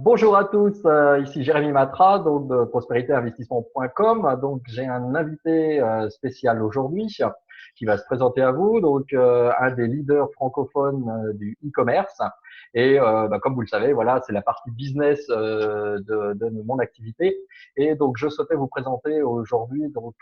Bonjour à tous, ici Jérémy Matra, donc de prospéritéinvestissement.com. Donc j'ai un invité spécial aujourd'hui qui va se présenter à vous, donc un des leaders francophones du e-commerce. Et comme vous le savez, voilà, c'est la partie business de mon activité. Et donc je souhaitais vous présenter aujourd'hui donc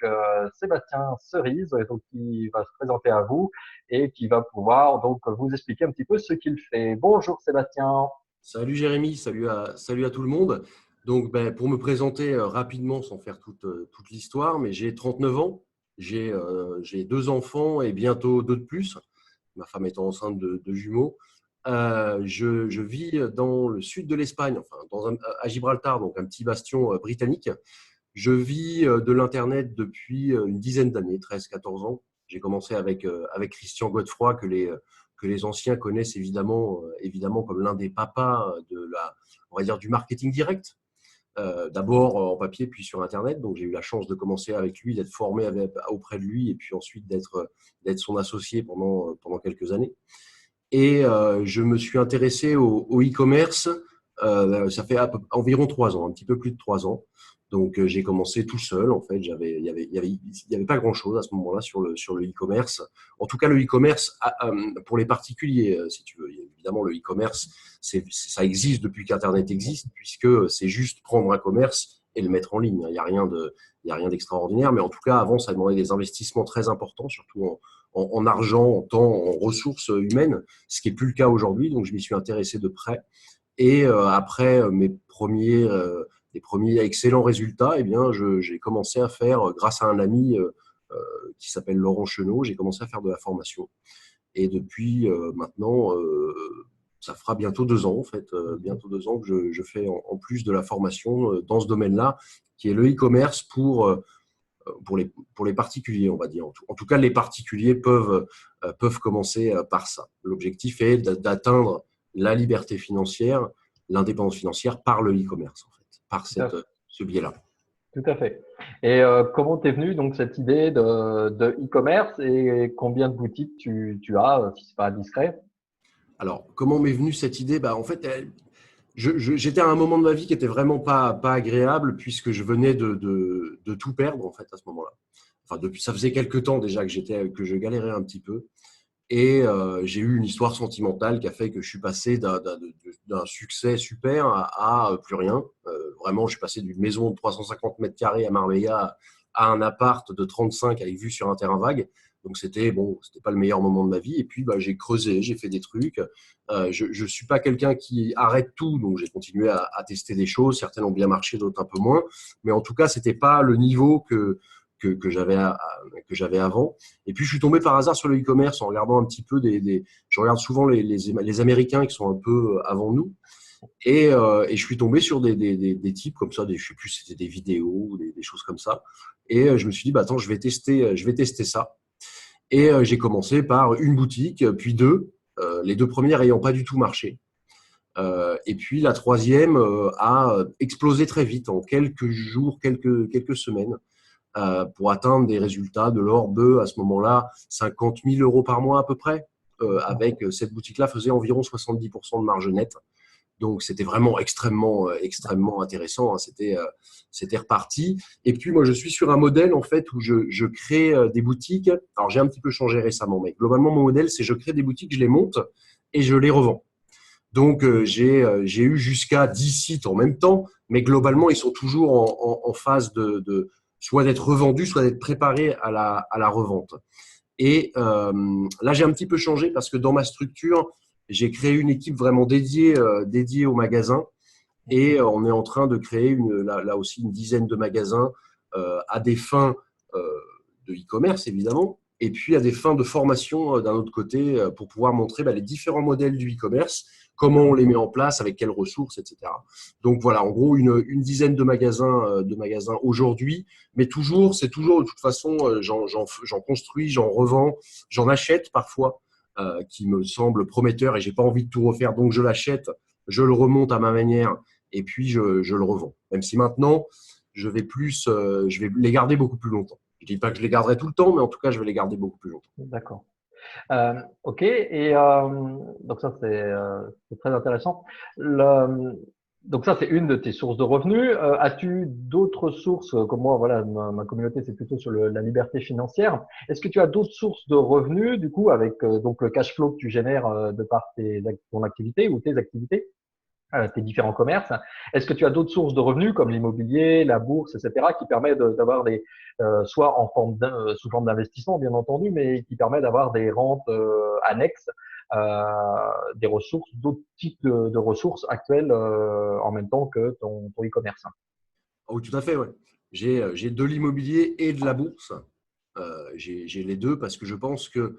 Sébastien Cerise, donc qui va se présenter à vous et qui va pouvoir donc vous expliquer un petit peu ce qu'il fait. Bonjour Sébastien. Salut Jérémy, salut à tout le monde. Donc, pour me présenter rapidement, sans faire toute l'histoire, mais j'ai 39 ans, j'ai deux enfants et bientôt deux de plus, ma femme étant enceinte de jumeaux. Je vis dans le sud de l'Espagne, enfin à Gibraltar, donc un petit bastion britannique. Je vis de l'Internet depuis une dizaine d'années, 13-14 ans. J'ai commencé avec Christian Godefroy, que les anciens connaissent évidemment comme l'un des papas on va dire, du marketing direct. D'abord en papier, puis sur Internet. Donc, j'ai eu la chance de commencer avec lui, d'être formé auprès de lui, et puis ensuite d'être son associé pendant quelques années. Et je me suis intéressé au e-commerce. Ça fait environ 3 ans, un petit peu plus de 3 ans. Donc, j'ai commencé tout seul. En fait, il y avait pas grand-chose à ce moment-là sur le e-commerce. En tout cas, le e-commerce pour les particuliers, si tu veux. Évidemment, le e-commerce, ça existe depuis qu'Internet existe, puisque c'est juste prendre un commerce et le mettre en ligne. Il n'y a rien d'extraordinaire. Mais en tout cas, avant, ça demandait des investissements très importants, surtout en argent, en temps, en ressources humaines, ce qui n'est plus le cas aujourd'hui. Donc, je m'y suis intéressé de près. Et après les premiers excellents résultats, eh bien, j'ai commencé à faire, grâce à un ami qui s'appelle Laurent Chenot, j'ai commencé à faire de la formation. Et depuis maintenant, ça fera bientôt 2 ans, en fait, bientôt 2 ans que je fais en plus de la formation dans ce domaine-là, qui est le e-commerce pour les particuliers, on va dire. En tout cas, les particuliers peuvent commencer par ça. L'objectif est d'atteindre la liberté financière, l'indépendance financière par le e-commerce, en fait, par ce biais-là. Tout à fait. Et comment t'es venu donc cette idée de e-commerce et combien de boutiques tu as, si c'est pas indiscret? Alors, comment m'est venue cette idée? En fait, j'étais à un moment de ma vie qui était vraiment pas agréable, puisque je venais de tout perdre, en fait, à ce moment-là. Enfin, ça faisait quelques temps déjà que je galérais un petit peu. Et j'ai eu une histoire sentimentale qui a fait que je suis passé d'un succès super à plus rien. Vraiment, je suis passé d'une maison de 350 mètres carrés à Marbella à un appart de 35 avec vue sur un terrain vague. Donc, c'était pas le meilleur moment de ma vie. Et puis, j'ai creusé, j'ai fait des trucs. Je suis pas quelqu'un qui arrête tout, donc j'ai continué à tester des choses. Certaines ont bien marché, d'autres un peu moins. Mais en tout cas, c'était pas le niveau que j'avais avant. Et puis, je suis tombé par hasard sur le e-commerce en regardant un petit peu je regarde souvent les Américains qui sont un peu avant nous. Et je suis tombé sur des types comme ça, je sais plus si c'était des vidéos ou des choses comme ça. Et je me suis dit, attends, je vais tester ça. Et j'ai commencé par une boutique, puis deux, les deux premières ayant pas du tout marché. Et puis la troisième a explosé très vite, en quelques jours, quelques semaines, pour atteindre des résultats de l'ordre de, à ce moment-là, 50 000 euros par mois à peu près. Avec cette boutique-là, faisait environ 70% de marge nette. Donc, c'était vraiment extrêmement intéressant. Hein. C'était reparti. Et puis, moi, je suis sur un modèle, en fait, où je crée des boutiques. Alors, j'ai un petit peu changé récemment, mais globalement, mon modèle, c'est je crée des boutiques, je les monte et je les revends. Donc, j'ai eu jusqu'à 10 sites en même temps, mais globalement, ils sont toujours en phase soit d'être revendus, soit d'être préparés à la revente. Et là, j'ai un petit peu changé parce que dans ma structure, j'ai créé une équipe vraiment dédiée au magasin. Et on est en train de créer là aussi une dizaine de magasins à des fins de e-commerce, évidemment, et puis à des fins de formation d'un autre côté pour pouvoir montrer les différents modèles du e-commerce, comment on les met en place, avec quelles ressources, etc. Donc voilà, en gros, une dizaine de magasins aujourd'hui, mais c'est toujours de toute façon, j'en construis, j'en revends, j'en achète parfois, qui me semble prometteur et j'ai pas envie de tout refaire, donc je l'achète, je le remonte à ma manière et puis je le revends. Même si maintenant, je vais les garder beaucoup plus longtemps. Je dis pas que je les garderai tout le temps, mais en tout cas, je vais les garder beaucoup plus longtemps. D'accord. Ok. Et donc ça, c'est très intéressant. Le, Donc ça, c'est une de tes sources de revenus. As-tu d'autres sources, comme moi, voilà, ma communauté, c'est plutôt sur la liberté financière. Est-ce que tu as d'autres sources de revenus, du coup, avec donc le cash flow que tu génères de par ton activité ou tes activités, tes différents commerces? Est-ce que tu as d'autres sources de revenus comme l'immobilier, la bourse, etc., qui permettent d'avoir des, soit en forme sous forme d'investissement, bien entendu, mais qui permet d'avoir des rentes annexes, des ressources, d'autres types de ressources actuelles en même temps que ton e-commerce? Ah oui, tout à fait, ouais. J'ai de l'immobilier et de la bourse. J'ai les deux parce que je pense que,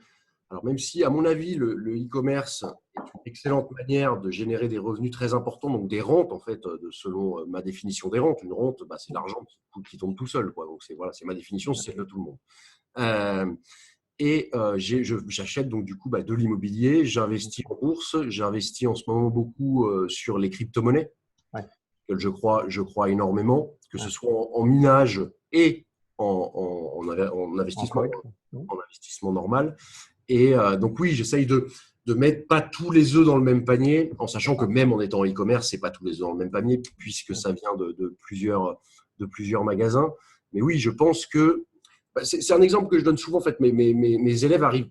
alors même si, à mon avis, le e-commerce est une excellente manière de générer des revenus très importants, donc des rentes, en fait, selon ma définition des rentes. Une rente, bah, c'est l'argent qui tombe tout seul, quoi. Donc, c'est voilà, c'est ma définition, c'est celle de tout le monde. J'achète donc du coup bah, de l'immobilier, j'investis en bourse, j'investis en ce moment beaucoup sur les crypto-monnaies, Ouais, que je crois énormément, que ce ouais. soit en minage et En forex. en investissement normal. Donc oui, j'essaye de mettre pas tous les œufs dans le même panier, en sachant que même en étant en e-commerce, c'est pas tous les œufs dans le même panier, puisque ça vient de plusieurs magasins. Mais oui, je pense que bah, c'est un exemple que je donne souvent. En fait, mes élèves arrivent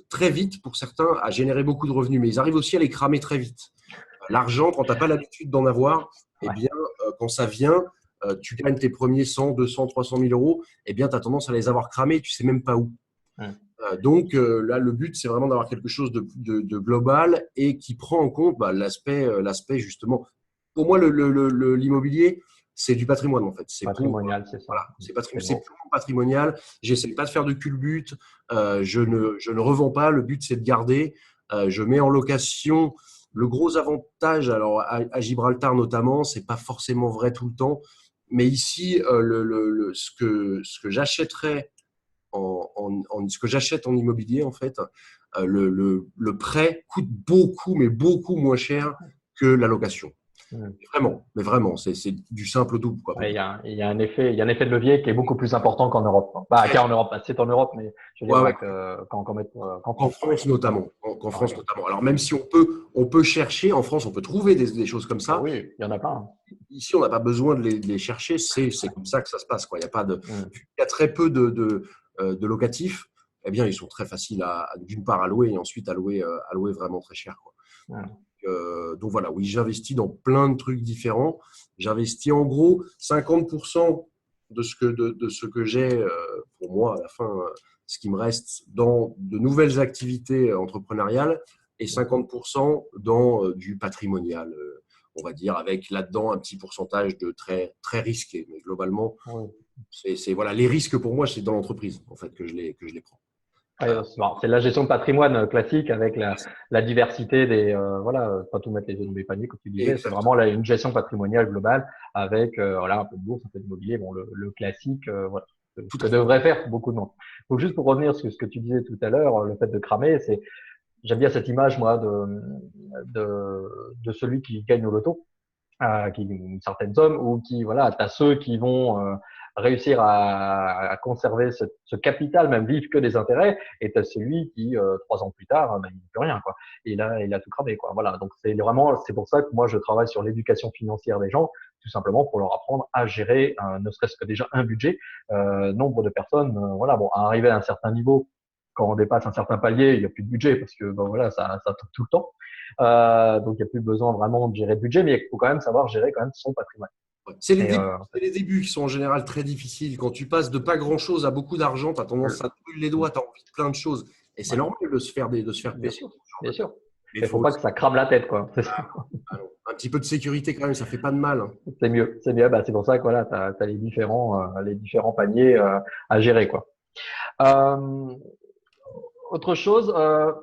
très vite, pour certains, à générer beaucoup de revenus, mais ils arrivent aussi à les cramer très vite. L'argent, quand tu n'as pas l'habitude d'en avoir, eh Ouais. bien, quand ça vient, tu gagnes tes premiers 100, 200, 300 000 euros, eh bien, tu as tendance à les avoir cramés, tu ne sais même pas où. Ouais. Donc là, le but, c'est vraiment d'avoir quelque chose de global et qui prend en compte bah, l'aspect justement. Pour moi, l'immobilier, c'est du patrimoine en fait. C'est pour Patrimonial, c'est ça. voilà, C'est le c'est mot. purement patrimonial. J'essaie pas de faire de culbute. Je ne revends pas. Le but, c'est de garder. Je mets en location. Le gros avantage, alors à Gibraltar notamment, c'est pas forcément vrai tout le temps, mais ici, ce que j'achèterais ce que j'achète en immobilier, en fait, le prêt coûte beaucoup, mais beaucoup moins cher que la location. Mm. Vraiment, mais vraiment, c'est du simple au double, quoi, à peu Ouais, près. il y a un effet de levier qui est beaucoup plus important qu'en Europe, quoi. Bah, Très, qu'en Europe, bah, c'est en Europe, mais je veux dire, ouais, ouais. voilà, qu'en En France, quoi. France notamment. En Ouais. France notamment. Alors, même si on peut chercher, en France, on peut trouver des choses comme Bah ça. oui, il y en a plein. Ici, on n'a pas besoin de les chercher. C'est comme ça que ça se passe, quoi. Mm. Il y a très peu de locatifs. Eh bien, ils sont très faciles d'une part, à louer et ensuite à louer vraiment très cher, quoi. Mm. Donc voilà, oui, j'investis dans plein de trucs différents. J'investis en gros 50% de ce que j'ai pour moi à la fin, ce qui me reste dans de nouvelles activités entrepreneuriales et 50% dans du patrimonial, on va dire, avec là-dedans un petit pourcentage de très risqué. Mais globalement, Ouais. voilà, les risques pour moi, c'est dans l'entreprise en fait que je les prends. Ouais, Euh, c'est bon, c'est la gestion de patrimoine classique avec la diversité des voilà, pas tout mettre les œufs dans les paniers comme tu disais. C'est vraiment exactement. là une gestion patrimoniale globale avec voilà un peu de bourse, un peu d'immobilier, bon le classique, voilà, ce Tout que à fait. devrait faire beaucoup de monde. Donc juste pour revenir sur ce que tu disais tout à l'heure, le fait de cramer, c'est j'aime bien cette image moi de celui qui gagne au loto, qui une certaine somme, ou qui voilà, t'as ceux qui vont réussir à conserver ce capital, même vivre que des intérêts, et t'as celui qui 3 ans plus tard, ben, il n'a plus rien quoi. Et là, il a tout cramé quoi. Voilà, donc c'est pour ça que moi je travaille sur l'éducation financière des gens, tout simplement pour leur apprendre à gérer ne serait-ce que déjà un budget. Nombre de personnes, voilà, bon, à arriver à un certain niveau. Quand on dépasse un certain palier, il n'y a plus de budget parce que ben voilà, ça tombe tout le temps. Donc, il n'y a plus besoin vraiment de gérer le budget, mais il faut quand même savoir gérer quand même son patrimoine. Ouais. Et C'est les débuts qui sont en général très difficiles. Quand tu passes de pas grand-chose à beaucoup d'argent, tu as tendance à te brûler les doigts, tu as envie de plein de choses. Et c'est ouais, normal de se faire bien plaisir. sûr, bien sûr. Mais il Mais il faut faut pas aussi que ça crame la tête, quoi. C'est ça. un petit peu de sécurité quand même, ça fait pas de mal, hein. C'est mieux, c'est bien. Bah, c'est pour ça que voilà, t'as les différents paniers à gérer, quoi. Euh, Autre chose,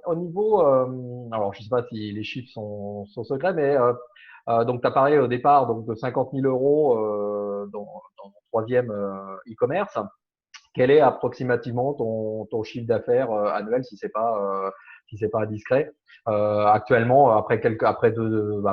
au niveau, alors je sais pas si les chiffres sont secrets, mais donc tu as parlé au départ donc de 50 000 euros dans ton troisième e-commerce. Quel est approximativement ton chiffre d'affaires annuel si c'est pas indiscret actuellement après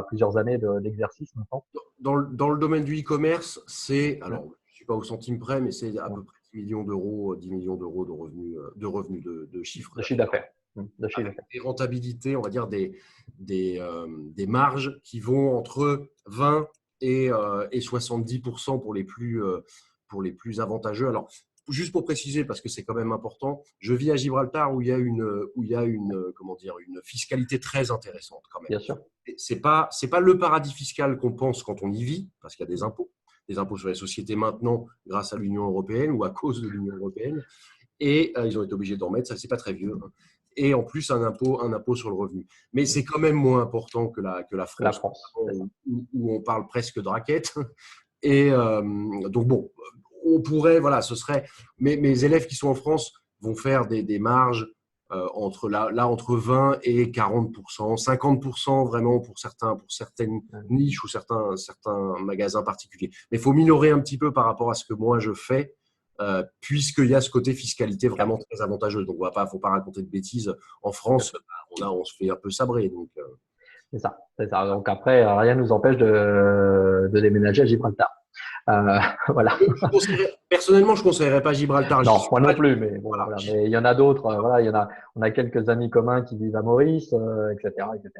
plusieurs années d'exercice maintenant? Dans le domaine du e-commerce, c'est, Ouais. alors je ne suis pas au centime près, mais c'est à peu près 10 millions d'euros, 10 millions d'euros de chiffre De chiffre d'affaires, d'affaires. De chiffre avec d'affaires. des rentabilités, on va dire des marges qui vont entre 20 et 70% pour les plus avantageux. Alors, juste pour préciser, parce que c'est quand même important, je vis à Gibraltar où il y a comment dire, une fiscalité très intéressante quand même. Bien sûr. C'est pas le paradis fiscal qu'on pense quand on y vit, parce qu'il y a des impôts sur les sociétés maintenant grâce à l'Union européenne ou à cause de l'Union européenne, et ils ont été obligés d'en mettre, ça c'est pas très vieux, hein. Et en plus un impôt sur le revenu. Mais c'est quand même moins important que la France, La France, où on parle presque de raquettes. Et donc bon, on pourrait, voilà, ce serait. Mes élèves qui sont en France vont faire des marges entre 20 et 40%, 50% vraiment pour certaines niches ou certains magasins particuliers. Mais il faut minorer un petit peu par rapport à ce que moi je fais. Puisqu'il y a ce côté fiscalité vraiment très avantageux. Donc, il ne faut pas raconter de bêtises. En France, on se fait un peu sabrer. Donc, c'est ça, c'est ça. Donc après, rien ne nous empêche de déménager à Gibraltar. Voilà. Personnellement, je ne conseillerais pas Gibraltar. Non, moi non plus, mais bon, voilà. voilà. Mais il y en a d'autres. Voilà, on a quelques amis communs qui vivent à Maurice, etc., etc.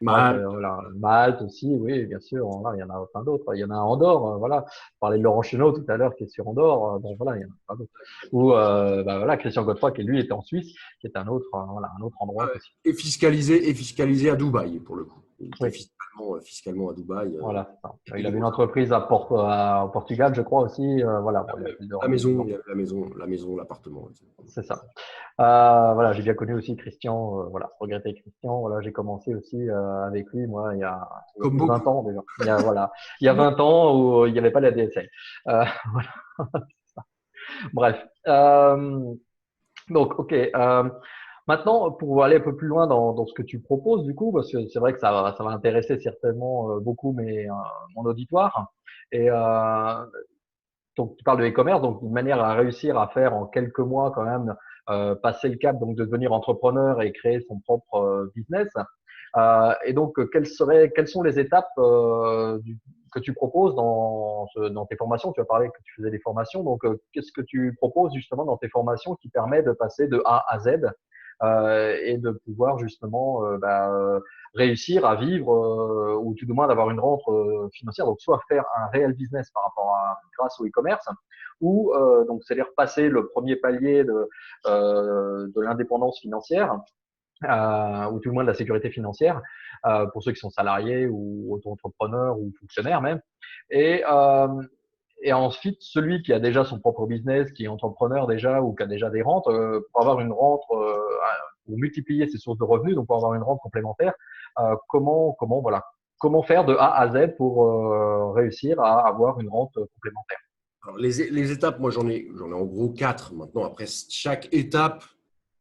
Bref, voilà. Malte aussi, oui, bien sûr. Voilà, il y en a plein d'autres. Il y en a à Andorre, voilà. Je parlais de Laurent Chenot tout à l'heure qui est sur Andorre. Bon, voilà, il y en a plein d'autres. Ou voilà, Christian Godefroy qui lui était en Suisse, qui est un autre, voilà, un autre endroit possible. Et fiscalisé à Dubaï pour le coup. Oui. Fiscalement à Dubaï. Voilà, c'est ça. Il avait une entreprise au Portugal, je crois aussi. Voilà. La maison, l'appartement. C'est ça. Voilà, j'ai bien connu aussi Christian. Voilà, regretter Christian. Voilà, j'ai commencé aussi avec lui, moi, il y a 20 ans déjà. Il y a 20 ans où il n'y avait pas la DSL. Voilà. Bref. Donc, ok. Maintenant, pour aller un peu plus loin dans ce que tu proposes, du coup, parce que c'est vrai que ça va intéresser certainement beaucoup mon auditoire. Et donc, tu parles de e-commerce, donc une manière à réussir à faire en quelques mois quand même passer le cap, donc de devenir entrepreneur et créer son propre business. Et donc, quelles sont les étapes que tu proposes dans tes formations? Tu as parlé que tu faisais des formations, donc qu'est-ce que tu proposes justement dans tes formations qui permet de passer de A à Z et de pouvoir justement réussir à vivre ou tout du moins d'avoir une rente financière, donc soit faire un réel business grâce au e-commerce ou donc c'est-à-dire passer le premier palier de l'indépendance financière ou tout le moins de la sécurité financière pour ceux qui sont salariés ou auto-entrepreneurs ou fonctionnaires même. Et ensuite, celui qui a déjà son propre business, qui est entrepreneur déjà ou qui a déjà des rentes, pour avoir une rente, ou multiplier ses sources de revenus, donc pour avoir une rente complémentaire, comment faire de A à Z pour réussir à avoir une rente complémentaire? Alors, les étapes, moi j'en ai en gros 4 maintenant. Après, chaque étape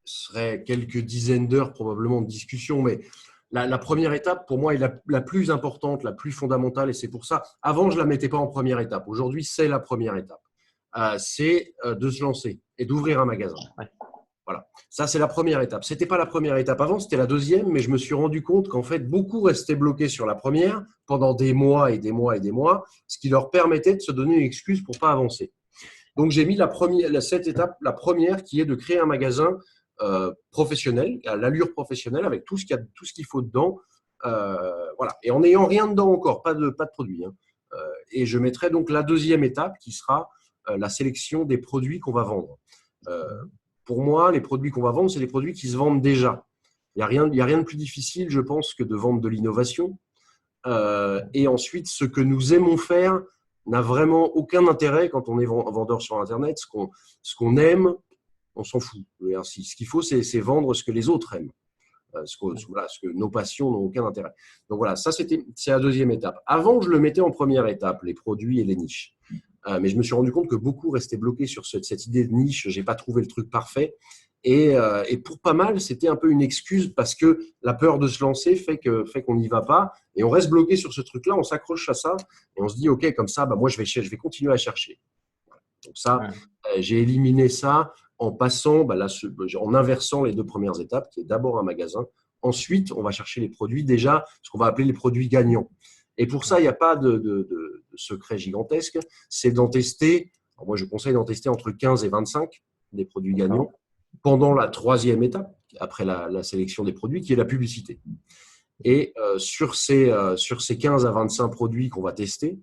serait quelques dizaines d'heures probablement de discussion, mais la première étape, pour moi, est la plus importante, la plus fondamentale, et c'est pour ça, avant, je ne la mettais pas en première étape. Aujourd'hui, c'est la première étape. C'est de se lancer et d'ouvrir un magasin. Ouais. Voilà. Ça, c'est la première étape. Ce n'était pas la première étape avant, c'était la deuxième, mais je me suis rendu compte qu'en fait, beaucoup restaient bloqués sur la première pendant des mois et des mois et des mois, ce qui leur permettait de se donner une excuse pour ne pas avancer. Donc, j'ai mis cette étape, la première, qui est de créer un magasin professionnel, à l'allure professionnelle, avec tout ce qu'il faut dedans. Voilà. Et en n'ayant rien dedans encore, pas de produit. Hein. Et je mettrai donc la deuxième étape qui sera la sélection des produits qu'on va vendre. Pour moi, les produits qu'on va vendre, c'est des produits qui se vendent déjà. Il n'y a rien de plus difficile, je pense, que de vendre de l'innovation. Et ensuite, ce que nous aimons faire n'a vraiment aucun intérêt quand on est vendeur sur Internet. Ce qu'on aime, on s'en fout. Ce qu'il faut, c'est vendre ce que les autres aiment. Ce que nos passions n'ont aucun intérêt. Donc voilà, c'est la deuxième étape. Avant, je le mettais en première étape, les produits et les niches. Mais je me suis rendu compte que beaucoup restaient bloqués sur cette idée de niche. Je n'ai pas trouvé le truc parfait. Et pour pas mal, c'était un peu une excuse parce que la peur de se lancer fait qu'on n'y va pas. Et on reste bloqué sur ce truc-là, on s'accroche à ça et on se dit, OK, comme ça, moi, je vais continuer à chercher. Voilà. Donc ça, j'ai éliminé ça en passant, en inversant les deux premières étapes, qui est d'abord un magasin. Ensuite, on va chercher les produits, déjà ce qu'on va appeler les produits gagnants. Et pour ça, il n'y a pas de secret gigantesque. C'est d'en tester. Alors moi, je conseille d'en tester entre 15 et 25 des produits gagnants pendant la troisième étape, après la sélection des produits, qui est la publicité. Et sur ces 15 à 25 produits qu'on va tester,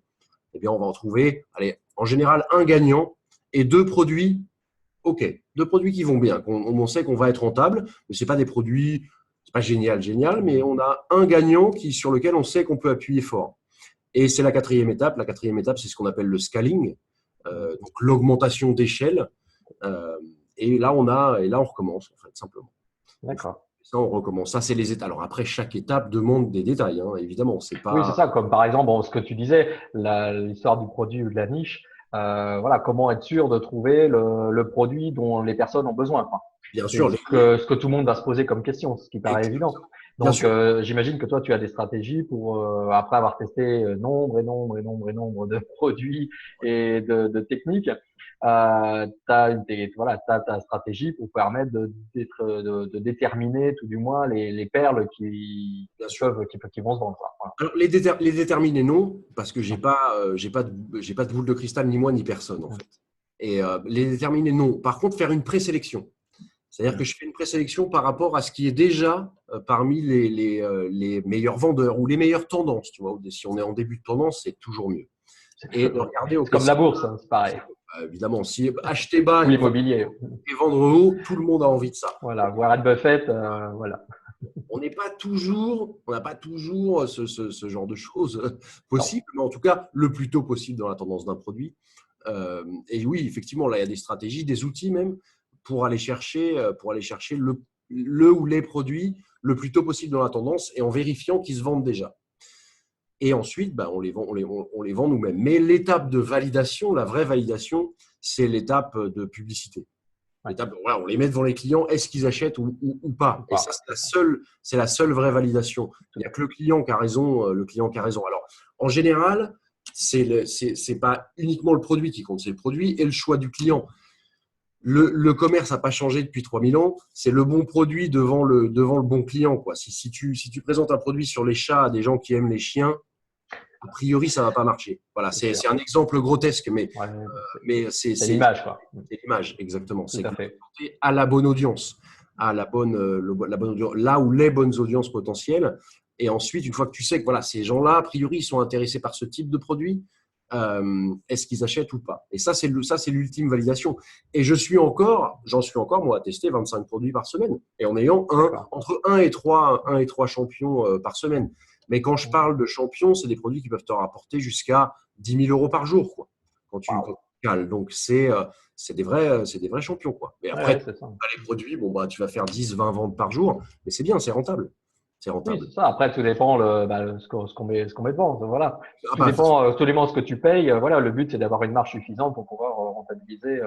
eh bien, on va en trouver, allez, en général, un gagnant et deux produits, OK, deux produits qui vont bien. On sait qu'on va être rentable, mais ce n'est pas des produits, c'est pas génial, mais on a un gagnant sur lequel on sait qu'on peut appuyer fort. Et c'est la quatrième étape. La quatrième étape, c'est ce qu'on appelle le scaling, donc l'augmentation d'échelle. Et là, on recommence, en fait, simplement. D'accord. Ça, on recommence. Ça, c'est les étapes. Alors après, chaque étape demande des détails, hein, évidemment. C'est Oui, c'est pas… ça. Comme par exemple, bon, ce que tu disais, l'histoire du produit ou de la niche. Voilà, comment être sûr de trouver le produit dont les personnes ont besoin, quoi. Bien C'est sûr, ce que tout le monde va se poser comme question, ce qui paraît évident. bien Donc, sûr. j'imagine que toi, tu as des stratégies pour, après avoir testé nombre de produits et de techniques, t'as ta stratégie pour permettre de déterminer tout du moins les perles Bien sûr. qui vont se vendre, quoi. Voilà. Alors, les déterminer, non, parce que j'ai pas de boule de cristal, ni moi, ni personne, en fait. Et les déterminer, non. Par contre, faire une présélection. C'est-à-dire que je fais une présélection par rapport à ce qui est déjà parmi les meilleurs vendeurs ou les meilleures tendances. Tu vois, si on est en début de tendance, c'est toujours mieux. Et de regarder, C'est comme la bourse, hein, c'est pareil. Évidemment, si acheter bas Ou l'immobilier. et vendre haut, tout le monde a envie de ça. Voilà, Warren Buffett, voilà. On n'a pas toujours ce genre de choses possibles, mais en tout cas, le plus tôt possible dans la tendance d'un produit. Et oui, effectivement, là, il y a des stratégies, des outils même pour aller chercher le ou les produits le plus tôt possible dans la tendance et en vérifiant qu'ils se vendent déjà. Et ensuite, on les vend nous-mêmes. Mais l'étape de validation, la vraie validation, c'est l'étape de publicité. On les met devant les clients, est-ce qu'ils achètent ou pas? Et ça, c'est la seule vraie validation. Il n'y a que le client qui a raison. Alors, en général, c'est pas uniquement le produit qui compte, c'est le produit et le choix du client. Le commerce n'a pas changé depuis 3000 ans. C'est le bon produit devant le bon client, quoi. Si tu présentes un produit sur les chats à des gens qui aiment les chiens, a priori, ça ne va pas marcher. Voilà, c'est un exemple grotesque, mais c'est l'image, quoi. C'est l'image, exactement. Tout à fait. À la bonne audience, à la bonne audience, là où les bonnes audiences potentielles. Et ensuite, une fois que tu sais que voilà, ces gens-là, a priori, ils sont intéressés par ce type de produit, est-ce qu'ils achètent ou pas? Et ça, c'est l'ultime validation. Et j'en suis encore, moi, à tester 25 produits par semaine, et en ayant entre 1 et 3 champions par semaine. Mais quand je parle de champions, c'est des produits qui peuvent te rapporter jusqu'à 10 000 euros par jour, quoi, quand tu cales. Donc, c'est des vrais champions, quoi. Mais après, les produits, tu vas faire 10, 20 ventes par jour, mais c'est bien, c'est rentable. C'est rentable. Oui, c'est ça. Après, tout dépend ce qu'on met devant. Voilà. Tout dépend ce que tu payes. Voilà, le but, c'est d'avoir une marge suffisante pour pouvoir rentabiliser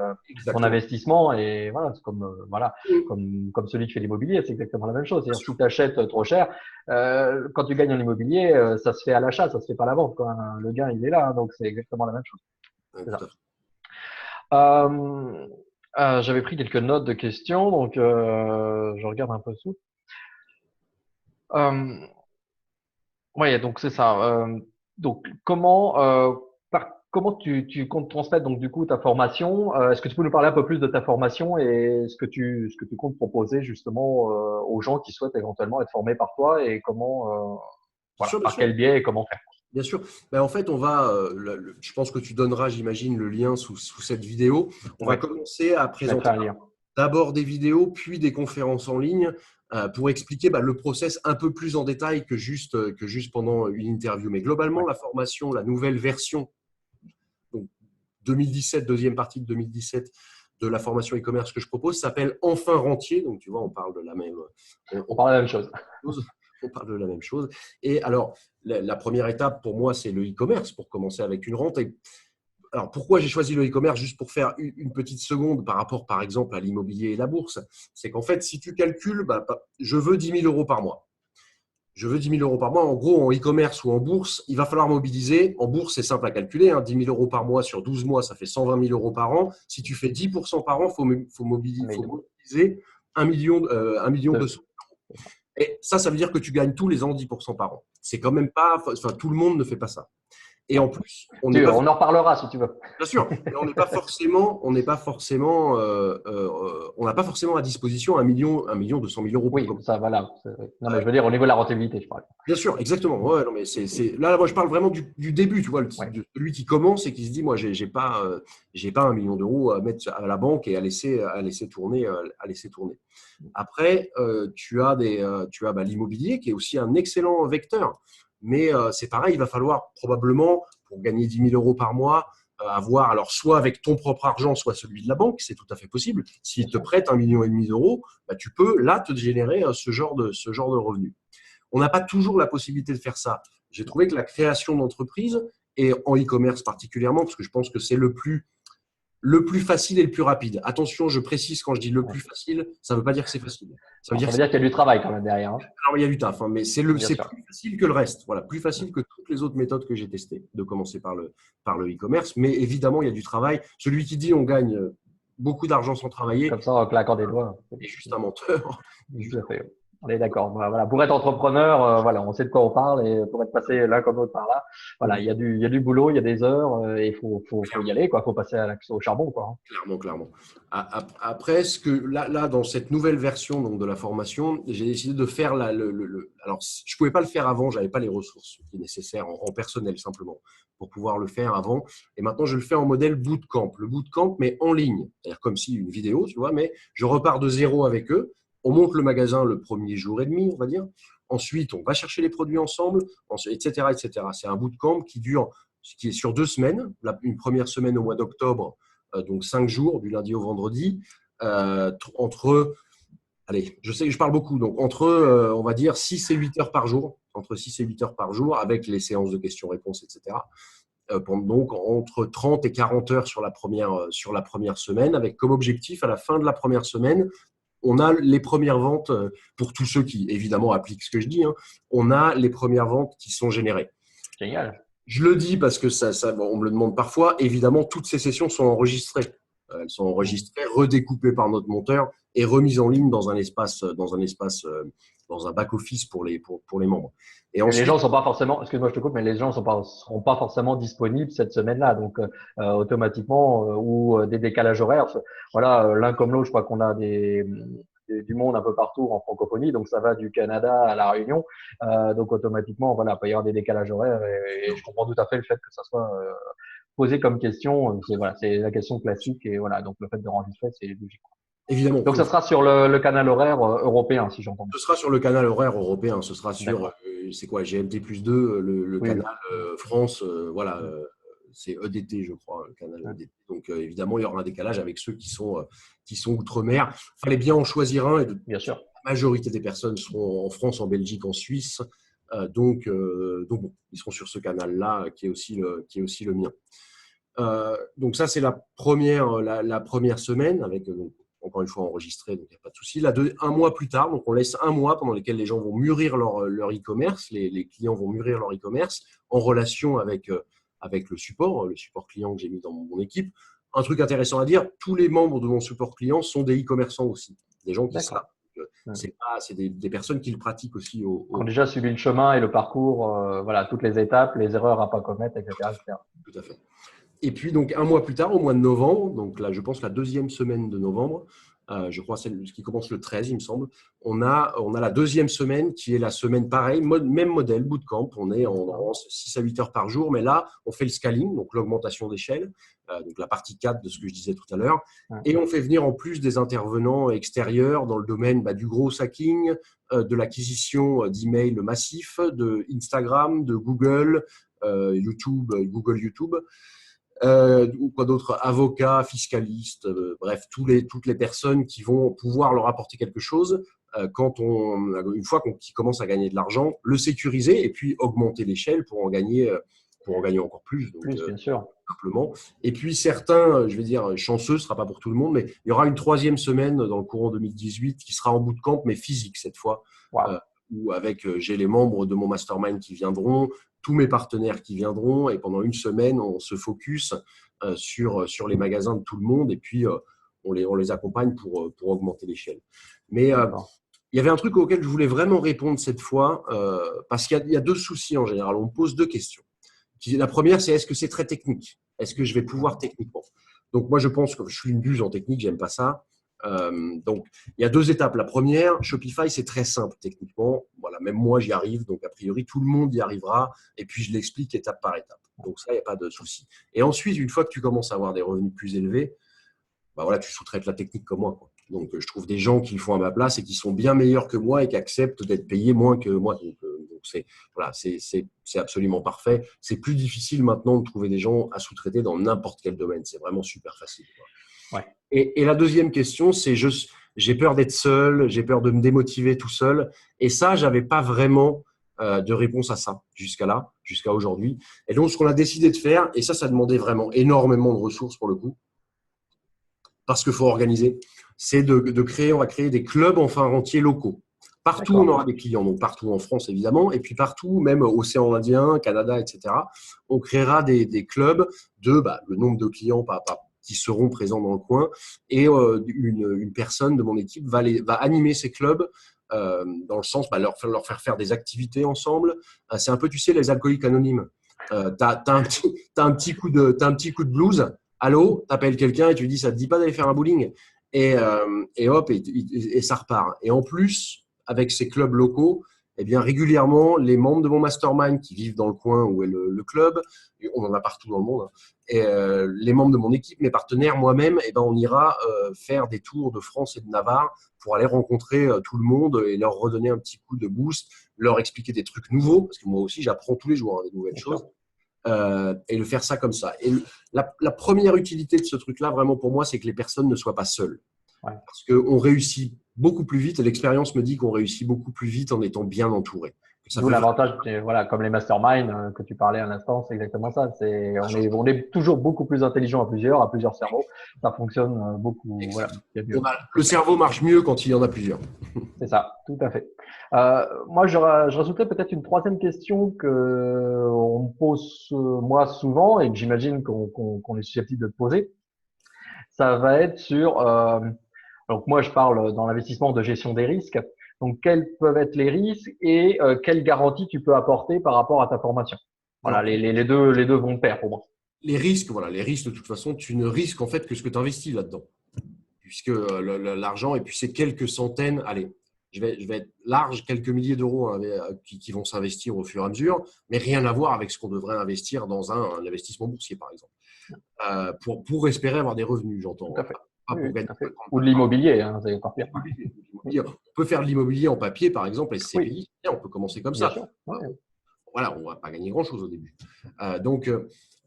ton investissement. Et voilà, c'est comme celui qui fait l'immobilier, c'est exactement la même chose. C'est-à-dire, si tu achètes trop cher, quand tu gagnes en immobilier, ça se fait à l'achat, ça se fait pas à la vente, quoi. Le gain, il est là. Donc, c'est exactement la même chose. C'est ça. J'avais pris quelques notes de questions, donc je regarde un peu sous. Oui, donc c'est ça. Donc comment tu comptes transmettre donc du coup ta formation? Est-ce que tu peux nous parler un peu plus de ta formation et ce que tu comptes proposer justement aux gens qui souhaitent éventuellement être formés par toi et comment par quel biais et comment faire? Bien sûr. En fait, on va. Je pense que tu donneras, j'imagine, le lien sous cette vidéo. On va commencer à présenter d'abord des vidéos, puis des conférences en ligne pour expliquer le process un peu plus en détail que juste pendant une interview. Mais globalement, la formation, la nouvelle version, donc 2017, deuxième partie de 2017, de la formation e-commerce que je propose, s'appelle Enfin Rentier. Donc, tu vois, on parle de la même. On parle de la même chose. On parle de la même chose. Et alors, la première étape pour moi, c'est le e-commerce pour commencer avec une rente. Et alors, pourquoi j'ai choisi le e-commerce? Juste pour faire une petite seconde par rapport, par exemple, à l'immobilier et la bourse. C'est qu'en fait, si tu calcules, je veux 10 000 euros par mois. Je veux 10 000 euros par mois. En gros, en e-commerce ou en bourse, il va falloir mobiliser. En bourse, c'est simple à calculer. 10 000 euros par mois sur 12 mois, ça fait 120 000 euros par an. Si tu fais 10% par an, il faut mobiliser 1 million de euros. Et ça veut dire que tu gagnes tous les ans 10% par an. C'est quand même pas… Enfin, tout le monde ne fait pas ça. Et en plus, on n'est pas On en reparlera si tu veux. bien sûr, mais on n'a pas forcément à disposition 1 million 200 000 euros pour Oui, commencer. ça, voilà. Non, mais je veux dire, au niveau de la rentabilité, je parle. Bien sûr, exactement. Ouais, non, mais là, moi, je parle vraiment du début, tu vois, Ouais. de celui qui commence et qui se dit, moi, j'ai pas 1 million d'euros à mettre à la banque et à laisser tourner, à laisser tourner. Après, tu as l'immobilier qui est aussi un excellent vecteur, mais c'est pareil, il va falloir probablement pour gagner 10 000 euros par mois avoir alors soit avec ton propre argent, soit celui de la banque, c'est tout à fait possible. S'ils te prêtent 1,5 million d'euros, bah, tu peux là te générer ce genre de revenus. On n'a pas toujours la possibilité de faire ça. J'ai trouvé que la création d'entreprise, et en e-commerce particulièrement, parce que je pense que c'est le plus facile et le plus rapide. Attention, je précise quand je dis le plus facile, ça ne veut pas dire que c'est facile. Ça veut Alors, dire ça que veut dire qu'il y a du travail quand même derrière. Hein. alors, il y a du taf, hein, mais c'est Bien sûr. plus facile que le reste. Voilà, plus facile que toutes les autres méthodes que j'ai testées, de commencer par le e-commerce. Mais évidemment, il y a du travail. Celui qui dit on gagne beaucoup d'argent sans travailler Comme ça, en claquant des doigts. est juste un menteur. Tout à fait. On est d'accord. Voilà. Pour être entrepreneur, voilà, on sait de quoi on parle et pour être passé l'un comme l'autre par là, voilà, il y a du boulot, il y a des heures et il faut y aller, quoi. Faut passer au charbon, quoi. Hein. Clairement, clairement. Après, là, dans cette nouvelle version donc, de la formation, j'ai décidé de faire alors, je ne pouvais pas le faire avant, je n'avais pas les ressources nécessaires en personnel simplement pour pouvoir le faire avant. Et maintenant, je le fais en modèle bootcamp. Le bootcamp, mais en ligne. C'est-à-dire comme si une vidéo, tu vois, mais je repars de zéro avec eux. On monte le magasin le premier jour et demi, on va dire. Ensuite, on va chercher les produits ensemble, etc., etc. C'est un bootcamp qui est sur 2 semaines. Une première semaine au mois d'octobre, donc 5 jours, du lundi au vendredi, allez, je sais que je parle beaucoup, donc on va dire 6 et 8 heures par jour, entre 6 et 8 heures par jour, avec les séances de questions-réponses, etc. Donc entre 30 et 40 heures sur la première semaine, avec comme objectif, à la fin de la première semaine, on a les premières ventes, pour tous ceux qui, évidemment, appliquent ce que je dis, hein, on a les premières ventes qui sont générées. Génial. Je le dis parce que on me le demande parfois. Évidemment, toutes ces sessions sont enregistrées. Elles sont enregistrées, redécoupées par notre monteur et remises en ligne dans un back-office pour les membres. Et Les ensuite, gens sont pas forcément, excuse-moi, je te coupe, mais les gens seront pas forcément disponibles cette semaine-là, donc automatiquement ou des décalages horaires. Voilà, l'un comme l'autre, je crois qu'on a du monde un peu partout en francophonie, donc ça va du Canada à la Réunion, donc automatiquement, voilà, il peut y avoir des décalages horaires et je comprends tout à fait le fait que ça soit posé comme question. C'est la question classique et voilà, donc le fait de enregistrer, c'est logique. évidemment, Donc ça sera sur le canal horaire européen, si j'entends bien. ce sera sur le canal horaire européen. Ce sera sur, c'est quoi, GMT plus 2, le Oui. canal France, voilà. C'est EDT, je crois, le canal EDT. Donc, évidemment, il y aura un décalage avec ceux qui sont outre-mer. Il fallait bien en choisir un. Bien sûr. La majorité des personnes seront en France, en Belgique, en Suisse. Donc bon, ils seront sur ce canal-là qui est aussi le mien. Donc, ça, c'est la première semaine avec encore une fois enregistré, donc il n'y a pas de souci. Un mois plus tard, donc on laisse un mois pendant lequel les gens vont mûrir leur e-commerce, les clients vont mûrir leur e-commerce en relation avec le support client que j'ai mis dans mon équipe. Un truc intéressant à dire, tous les membres de mon support client sont des e-commerçants aussi, des gens qui savent. C'est des personnes qui le pratiquent aussi. Qui ont déjà suivi le chemin et le parcours, voilà, toutes les étapes, les erreurs à pas commettre, etc., etc. Tout à fait. Et puis, donc, un mois plus tard, au mois de novembre, donc là, je pense la deuxième semaine de novembre, je crois c'est ce qui commence le 13, il me semble, on a la deuxième semaine qui est la semaine pareil, même modèle, bootcamp. On est en 6 à 8 heures par jour, mais là, on fait le scaling, donc l'augmentation d'échelle, donc la partie 4 de ce que je disais tout à l'heure. Et on fait venir en plus des intervenants extérieurs dans le domaine du gros hacking, de l'acquisition d'emails massifs, de Instagram, de Google, Google YouTube. Ou quoi d'autre, avocats, fiscalistes, bref, toutes les personnes qui vont pouvoir leur apporter quelque chose une fois qu'ils commencent à gagner de l'argent, le sécuriser et puis augmenter l'échelle pour en gagner encore plus. Donc, bien sûr. Simplement. Et puis certains, je vais dire chanceux, ce ne sera pas pour tout le monde, mais il y aura une troisième semaine dans le courant 2018 qui sera en bootcamp, mais physique cette fois, où j'ai les membres de mon mastermind qui viendront, tous mes partenaires qui viendront, et pendant une semaine, on se focus sur les magasins de tout le monde, et puis on les accompagne pour augmenter l'échelle. Mais il y avait un truc auquel je voulais vraiment répondre cette fois, parce qu'il y a deux soucis en général. On me pose deux questions. La première, c'est est-ce que c'est très technique? Est-ce que je vais pouvoir techniquement? Donc, moi, je pense que je suis une buse en technique, j'aime pas ça. Donc, il y a deux étapes. La première, Shopify, c'est très simple techniquement. Voilà, même moi, j'y arrive. Donc, a priori, tout le monde y arrivera. Et puis, je l'explique étape par étape. Donc, ça, il n'y a pas de souci. Et ensuite, une fois que tu commences à avoir des revenus plus élevés, bah voilà, tu sous-traites la technique comme moi, quoi. Donc, je trouve des gens qui le font à ma place et qui sont bien meilleurs que moi et qui acceptent d'être payés moins que moi. Donc c'est voilà, c'est absolument parfait. C'est plus difficile maintenant de trouver des gens à sous-traiter dans n'importe quel domaine. C'est vraiment super facile, quoi. Ouais. Et la deuxième question, c'est j'ai peur d'être seul, j'ai peur de me démotiver tout seul. Et ça, j'avais pas vraiment de réponse à ça jusqu'à aujourd'hui. Et donc, ce qu'on a décidé de faire, et ça demandait vraiment énormément de ressources pour le coup, parce qu'il faut organiser, c'est de créer, on va créer des clubs enfin rentiers locaux. Partout, on aura des clients, donc partout en France évidemment, et puis partout, même Océan Indien, Canada, etc. On créera des clubs de le nombre de clients qui seront présents dans le coin, et une personne de mon équipe va animer ces clubs dans le sens leur faire des activités ensemble. C'est un peu, tu sais, les alcooliques anonymes. T'as un petit coup de blues. Allô, t'appelles quelqu'un et tu lui dis, ça te dit pas d'aller faire un bowling? Et hop, et ça repart. Et en plus, avec ces clubs locaux, eh bien, régulièrement, les membres de mon mastermind qui vivent dans le coin où est le club, et on en a partout dans le monde, hein, et les membres de mon équipe, mes partenaires, moi-même, eh ben, on ira faire des tours de France et de Navarre pour aller rencontrer tout le monde et leur redonner un petit coup de boost, leur expliquer des trucs nouveaux, parce que moi aussi, j'apprends tous les jours des nouvelles choses. Et le faire ça comme ça. Et la première utilité de ce truc-là, vraiment pour moi, c'est que les personnes ne soient pas seules. Ouais. Parce qu'on réussit beaucoup plus vite, et l'expérience me dit qu'on réussit beaucoup plus vite en étant bien entouré. D'où l'avantage, voilà, comme les masterminds que tu parlais à l'instant, c'est exactement ça. On est toujours beaucoup plus intelligent à plusieurs cerveaux. Ça fonctionne beaucoup. Voilà, le cerveau marche mieux quand il y en a plusieurs. C'est ça, tout à fait. Moi, je rajouterais peut-être une troisième question que on me pose moi souvent et que j'imagine qu'on est susceptible de te poser. Ça va être sur donc moi je parle dans l'investissement de gestion des risques. Donc quels peuvent être les risques et quelles garanties tu peux apporter par rapport à ta formation? Voilà, les deux vont de pair pour moi. Les risques, de toute façon, tu ne risques en fait que ce que tu investis là-dedans. Puisque l'argent, et puis c'est quelques centaines, allez, je vais être large, quelques milliers d'euros qui vont s'investir au fur et à mesure, mais rien à voir avec ce qu'on devrait investir dans un investissement boursier, par exemple. Pour espérer avoir des revenus, j'entends. Tout à fait. Pas pour gagner. Ou de l'immobilier, c'est encore pire. On peut faire de l'immobilier en papier, par exemple, SCPI. Oui. On peut commencer comme Bien ça. Sûr. Ouais. Voilà, on ne va pas gagner grand-chose au début. Donc,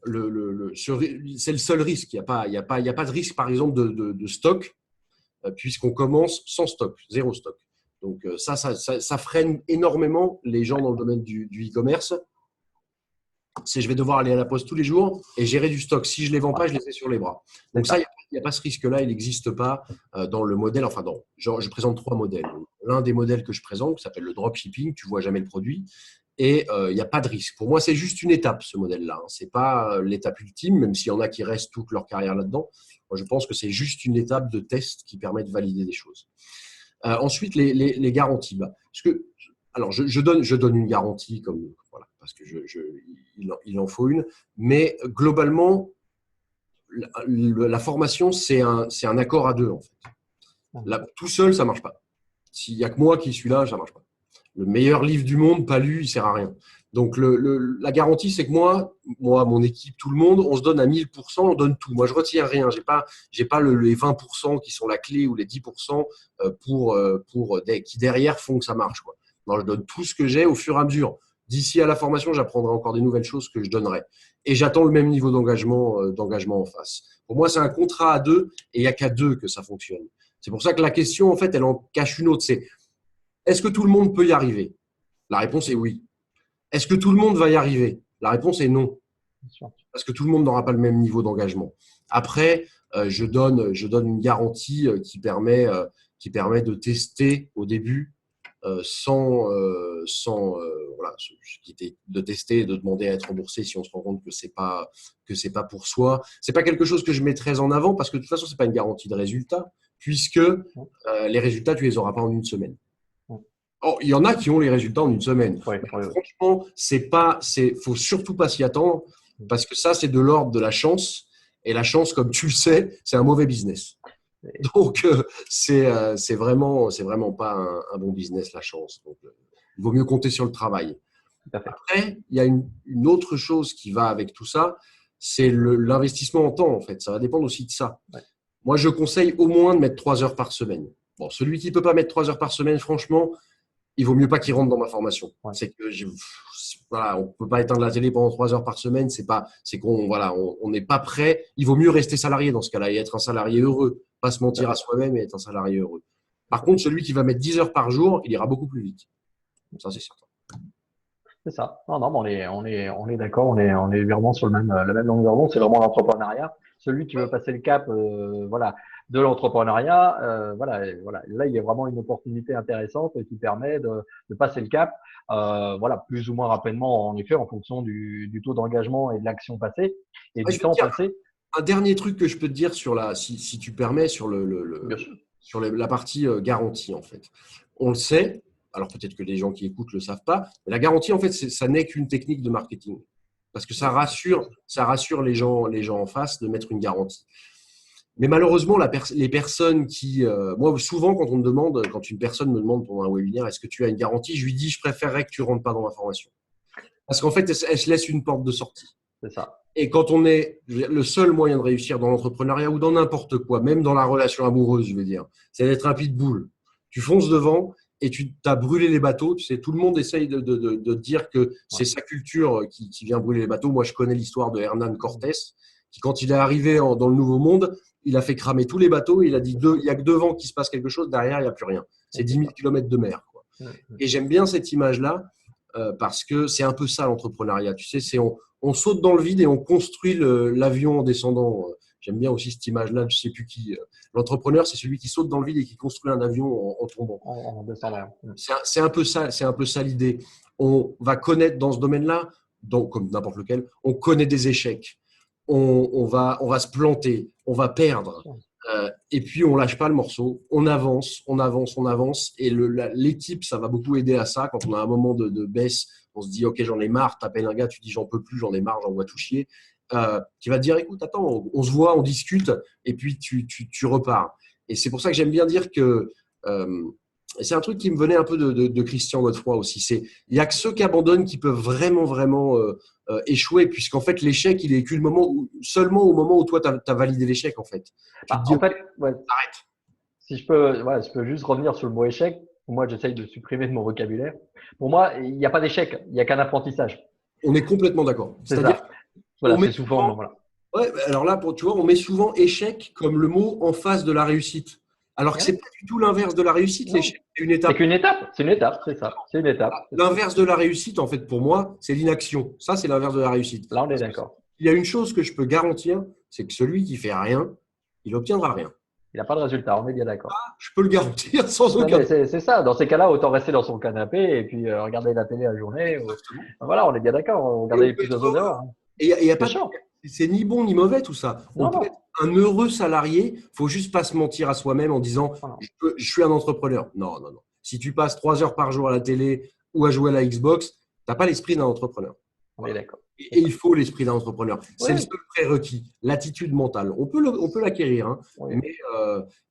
c'est le seul risque. Il n'y a pas de risque, par exemple, de stock, puisqu'on commence sans stock, zéro stock. Donc, ça freine énormément les gens dans le domaine du e-commerce. Je vais devoir aller à la poste tous les jours et gérer du stock. Si je ne les vends pas, je les ai sur les bras. Donc ça, il n'y a pas ce risque-là, il n'existe pas dans le modèle. Enfin, je présente 3 modèles. L'un des modèles que je présente, qui s'appelle le dropshipping, tu ne vois jamais le produit. Et il n'y a pas de risque. Pour moi, c'est juste une étape, ce modèle-là. Ce n'est pas l'étape ultime, même s'il y en a qui restent toute leur carrière là-dedans. Moi, je pense que c'est juste une étape de test qui permet de valider des choses. Ensuite, les garanties. Alors, je donne une garantie voilà, parce que il en faut une. Mais globalement, la formation, c'est un accord à deux, en fait. Tout seul, ça ne marche pas. S'il n'y a que moi qui suis là, ça ne marche pas. Le meilleur livre du monde, pas lu, il ne sert à rien. Donc, la garantie, c'est que moi, mon équipe, tout le monde, on se donne à 1000%, on donne tout. Moi, je ne retiens rien. Je n'ai pas les 20% qui sont la clé ou les 10% qui derrière font que ça marche, quoi. Non, je donne tout ce que j'ai au fur et à mesure. D'ici à la formation, j'apprendrai encore des nouvelles choses que je donnerai. Et j'attends le même niveau d'engagement en face. Pour moi, c'est un contrat à deux et il n'y a qu'à deux que ça fonctionne. C'est pour ça que la question, en fait, elle en cache une autre. C'est est-ce que tout le monde peut y arriver? La réponse est oui. Est-ce que tout le monde va y arriver? La réponse est non. Parce que tout le monde n'aura pas le même niveau d'engagement. Après, je donne une garantie qui permet de tester au début de tester et de demander à être remboursé si on se rend compte que c'est pas pour soi. C'est pas quelque chose que je mets très en avant parce que de toute façon c'est pas une garantie de résultat puisque les résultats tu les auras pas en une semaine. Oh, il y en a qui ont les résultats en une semaine. Oui, Mais oui, oui. franchement, faut surtout pas s'y attendre parce que ça, c'est de l'ordre de la chance. Et la chance, comme tu le sais, c'est un mauvais business. Et- Donc, c'est vraiment pas un bon business, la chance. Donc, il vaut mieux compter sur le travail. Tout à fait. Après, il y a une autre chose qui va avec tout ça, c'est l'investissement en temps, en fait. Ça va dépendre aussi de ça. Ouais. Moi, je conseille au moins de mettre 3 heures par semaine. Bon, celui qui peut pas mettre 3 heures par semaine, franchement, il vaut mieux pas qu'il rentre dans ma formation. Ouais. C'est que voilà, on peut pas éteindre la télé pendant 3 heures par semaine. C'est qu'on voilà, on n'est pas prêt. Il vaut mieux rester salarié dans ce cas-là et être un salarié heureux, pas se mentir à soi-même et être un salarié heureux. Par contre, celui qui va mettre 10 heures par jour, il ira beaucoup plus vite. Ça, c'est certain. C'est ça. Non, non, mais on est d'accord, on est vraiment sur la même longueur d'onde. C'est vraiment l'entrepreneuriat. Celui qui veut passer le cap, voilà, de l'entrepreneuriat, voilà, voilà. Là, il y a vraiment une opportunité intéressante qui permet de passer le cap, voilà, plus ou moins rapidement, en effet, en fonction du taux d'engagement et de l'action passée et Ah, du je vais te temps dire passé. un dernier truc que je peux te dire si tu permets, sur Bien sûr. sur la partie garantie, en fait. On le sait, alors peut-être que les gens qui écoutent le savent pas, mais la garantie, en fait, ça n'est qu'une technique de marketing. Parce que ça rassure les gens en face de mettre une garantie. Mais malheureusement, les personnes moi, souvent, quand une personne me demande pendant un webinaire, est-ce que tu as une garantie? Je lui dis, je préférerais que tu rentres pas dans ma formation. Parce qu'en fait, elle se laisse une porte de sortie. C'est ça. Et quand on est le seul moyen de réussir dans l'entrepreneuriat ou dans n'importe quoi, même dans la relation amoureuse, je veux dire, c'est d'être un pitbull. Tu fonces devant et tu as brûlé les bateaux. Tu sais, tout le monde essaye de dire que Ouais. c'est sa culture qui vient brûler les bateaux. Moi, je connais l'histoire de Hernán Cortés, qui, quand il est arrivé dans le Nouveau Monde, il a fait cramer tous les bateaux. Il a dit, il y a que devant qu'il se passe quelque chose, derrière, il n'y a plus rien. C'est 10 000 kilomètres de mer, quoi. Mm. Et j'aime bien cette image-là parce que c'est un peu ça l'entrepreneuriat. Tu sais, on saute dans le vide et on construit l'avion en descendant. J'aime bien aussi cette image-là, je sais plus qui. L'entrepreneur, c'est celui qui saute dans le vide et qui construit un avion en tombant. En descendant. Mm. C'est un peu ça, c'est un peu ça l'idée. On va connaître dans ce domaine-là, comme n'importe lequel, on connaît des échecs. On va se planter, on va perdre. Et puis, on lâche pas le morceau. On avance, on avance, on avance. Et l'équipe, ça va beaucoup aider à ça. Quand on a un moment de baisse, on se dit, OK, j'en ai marre. T'appelles un gars, tu dis, j'en peux plus, j'en ai marre, j'en vois tout chier. Qui va te dire, écoute, attends, on se voit, on discute, et puis tu repars. Et c'est pour ça que j'aime bien dire que c'est un truc qui me venait un peu de Christian Godefroy aussi. Il n'y a que ceux qui abandonnent qui peuvent vraiment échouer, puisqu'en fait, l'échec, il est que seulement au moment où toi, tu as validé l'échec, en fait. Tu Bah, te dis, en OK, fait, ouais, arrête. si je peux, voilà, je peux juste revenir sur le mot échec. Moi, j'essaye de supprimer de mon vocabulaire. Pour moi, il n'y a pas d'échec, il n'y a qu'un apprentissage. On est complètement d'accord. C'est C'est-à-dire ça. qu'on Voilà, met c'est souvent, souvent, voilà. ouais, alors là, tu vois, on met souvent échec comme le mot en face de la réussite. Alors que c'est Ouais. pas du tout l'inverse de la réussite. Non, L'échec, c'est une c'est étape. qu'une étape. C'est une étape, c'est ça. C'est une étape. C'est ça. L'inverse de la réussite, en fait, pour moi, c'est l'inaction. Ça, c'est l'inverse de la réussite. Là, on est Parce que d'accord. il y a une chose que je peux garantir, c'est que celui qui fait rien, il obtiendra rien. Il n'a pas de résultat, on est bien d'accord. Je peux le garantir sans Non, aucun mais doute. c'est ça. Dans ces cas-là, autant rester dans son canapé et puis regarder la télé la journée. Exactement. Voilà, on est bien d'accord. Et Regarder on les peut petits être oiseaux heureux. dehors. Hein. Et il y a Bien pas sûr. c'est ni bon ni mauvais tout ça. On Non, peut non. être un heureux salarié. Faut juste pas se mentir à soi-même en disant Voilà. je suis un entrepreneur. Non, non, non. Si tu passes 3 heures par jour à la télé ou à jouer à la Xbox, t'as pas l'esprit d'un entrepreneur. On est Voilà. d'accord. Et il faut l'esprit d'un entrepreneur. C'est le Oui, seul prérequis, l'attitude mentale. On peut l'acquérir, hein, oui.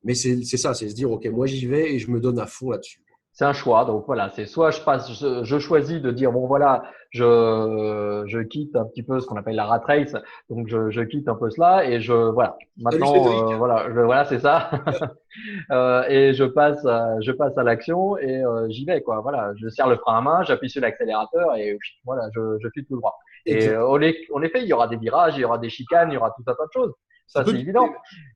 mais c'est ça, c'est se dire, OK, moi j'y vais et je me donne à fond là-dessus. C'est un choix. Donc voilà, c'est soit je choisis de dire bon voilà, je quitte un petit peu ce qu'on appelle la rat race. Donc je quitte un peu cela et voilà. Salut Maintenant Cédric. voilà c'est ça. Et je passe à l'action et j'y vais quoi. Voilà, je serre le frein à main, j'appuie sur l'accélérateur et voilà, je file tout droit. Et Exact. en effet, il y aura des virages, il y aura des chicanes, il y aura tout un tas de choses. Ça Ça, peut c'est évident.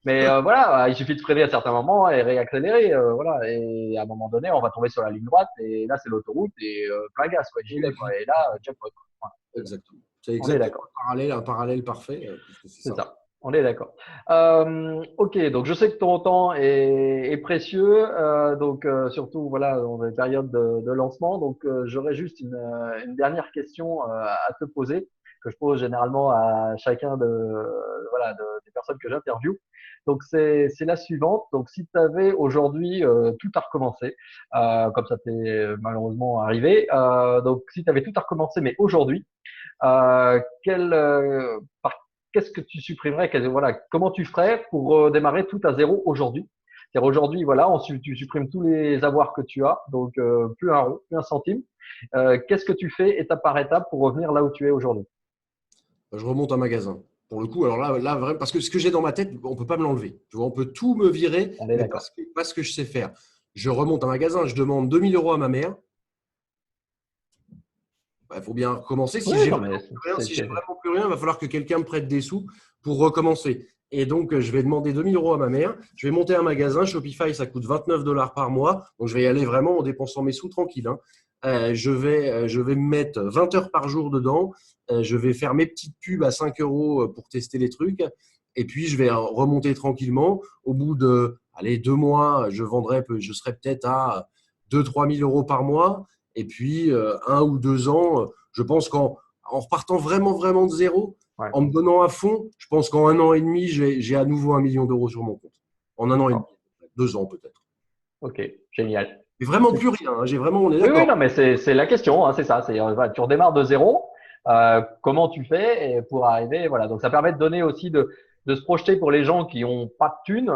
Mais voilà, il suffit de freiner à certains moments et réaccélérer. Voilà. Et à un moment donné, on va tomber sur la ligne droite et là, c'est l'autoroute et plein gaz, quoi. J'y vais, quoi. Et là, jackpot, quoi. Voilà. Exactement. C'est On est exactement d'accord. un parallèle parfait, puisque c'est C'est ça. ça. On est d'accord. Ok, donc je sais que ton temps est précieux, donc surtout voilà dans les périodes de lancement. Donc j'aurais juste une dernière question à te poser. que je pose généralement à chacun des personnes que j'interviewe. Donc c'est la suivante. Donc si tu avais aujourd'hui tout à recommencer, comme ça t'est malheureusement arrivé, donc si tu avais tout à recommencer, mais aujourd'hui, euh, quel, euh, par- qu'est-ce que tu supprimerais? Voilà, comment tu ferais pour démarrer tout à zéro aujourd'hui? C'est-à-dire aujourd'hui, voilà, tu supprimes tous les avoirs que tu as, donc plus un rond, plus un centime. Qu'est-ce que tu fais étape par étape pour revenir là où tu es aujourd'hui? Je remonte un magasin. Pour le coup, alors là vraiment, parce que ce que j'ai dans ma tête, on ne peut pas me l'enlever. Tu vois, on peut tout me virer, On est mais d'accord. pas ce que je sais faire. Je remonte un magasin, je demande 2 000 € à ma mère. Il faut bien recommencer. Oui, Si j'ai non, vraiment mais plus rien, si j'ai vraiment plus rien, il va falloir que quelqu'un me prête des sous pour recommencer. Et donc, je vais demander 2 000 € à ma mère. Je vais monter un magasin. Shopify, ça coûte 29 $ par mois. Donc, je vais y aller vraiment en dépensant mes sous tranquille, hein. Je vais me mettre 20 heures par jour dedans. Je vais faire mes petites pubs à 5 € pour tester les trucs. Et puis, je vais remonter tranquillement. Au bout de, allez, 2 mois, je serai peut-être à 2 000 – 3 000 € par mois. Et puis, 1 ou 2 ans, je pense en repartant vraiment, vraiment de zéro, ouais, en me donnant à fond, je pense qu'en 1 an et demi, j'ai à nouveau 1 million € sur mon compte. En 1 an et demi, d'accord. 2 ans peut-être. Ok, génial. Mais vraiment plus rien, hein. J'ai vraiment, on est Oui, oui, d'accord. non, mais c'est la question, hein, c'est ça. Voilà, tu redémarres de zéro. Comment tu fais pour arriver, voilà. Donc ça permet de donner aussi de se projeter pour les gens qui ont pas de thunes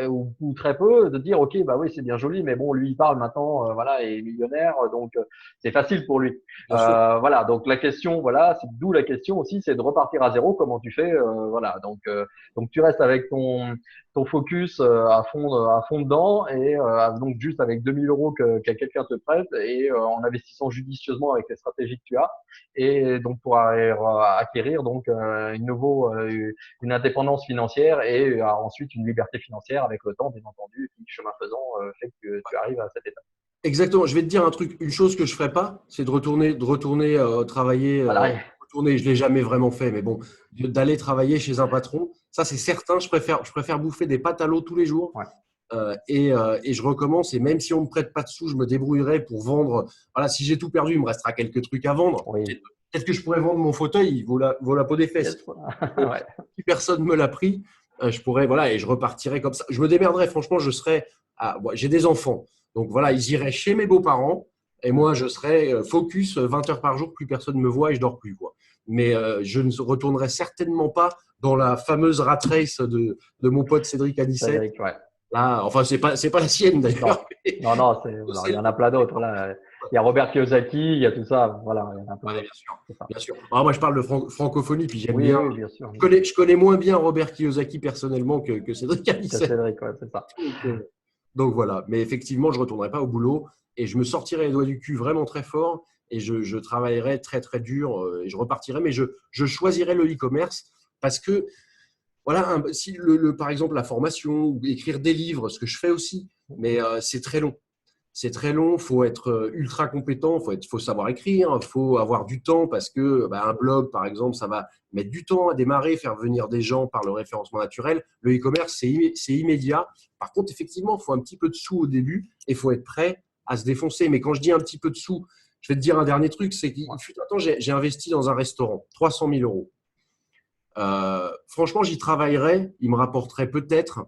ou très peu, de dire ok, bah oui, c'est bien joli, mais bon, lui il parle maintenant, voilà, et est millionnaire, donc c'est facile pour lui. Bien sûr. Voilà, donc la question, voilà, c'est d'où la question aussi, c'est de repartir à zéro. Comment tu fais, voilà. Donc tu restes avec ton focus à fond dedans et donc juste avec 2000 € que quelqu'un te prête et en investissant judicieusement avec les stratégies que tu as et donc pour acquérir donc une indépendance financière et ensuite une liberté financière avec le temps bien entendu et puis chemin faisant fait que tu arrives à cette étape. Exactement. Je vais te dire un truc. Une chose que je ne ferai pas, c'est de retourner travailler. Voilà. Retourner, je ne l'ai jamais vraiment fait, mais bon, d'aller travailler chez un patron, ça c'est certain. Je préfère bouffer des pâtes à l'eau tous les jours. Ouais. Et je recommence. Et même si on ne me prête pas de sous, je me débrouillerai pour vendre. Voilà, si j'ai tout perdu, il me restera quelques trucs à vendre. Oui. Peut-être que je pourrais vendre mon fauteuil, il vaut la peau des fesses. Yes. Donc, Ouais. si personne ne me l'a pris, je pourrais, voilà, et je repartirai comme ça. Je me démerderai, franchement, j'ai des enfants. Donc voilà, ils iraient chez mes beaux-parents et moi, je serais focus 20 heures par jour, plus personne ne me voit et je dors plus, quoi. Mais je ne retournerai certainement pas dans la fameuse rat race de mon pote Cédric Anissette. Cédric, ouais. Là, enfin, c'est pas la sienne Non, d'ailleurs. non, il y en a plein Ouais, d'autres là. Il y a Robert Kiyosaki, il y a tout ça. Voilà, il y en a plein bien d'autres. sûr. C'est ça. Bien sûr. Alors, moi, je parle de francophonie, puis j'aime Oui, bien. oui, bien sûr. Je connais moins bien Robert Kiyosaki personnellement que Cédric Que Anissette. Cédric, ouais, c'est ça. Donc voilà, mais effectivement, je ne retournerai pas au boulot et je me sortirai les doigts du cul vraiment très fort et je travaillerai très très dur et je repartirai, mais je choisirai le e-commerce parce que, voilà, si par exemple la formation ou écrire des livres, ce que je fais aussi, mais c'est très long. C'est très long, il faut être ultra compétent, faut savoir écrire, il faut avoir du temps parce que un blog, par exemple, ça va mettre du temps à démarrer, faire venir des gens par le référencement naturel. Le e-commerce, c'est immédiat. Par contre, effectivement, il faut un petit peu de sous au début et il faut être prêt à se défoncer. Mais quand je dis un petit peu de sous, je vais te dire un dernier truc, c'est qu'il Ouais. fut un temps, j'ai investi dans un restaurant, 300 000 €. Franchement, j'y travaillerais, il me rapporterait peut-être,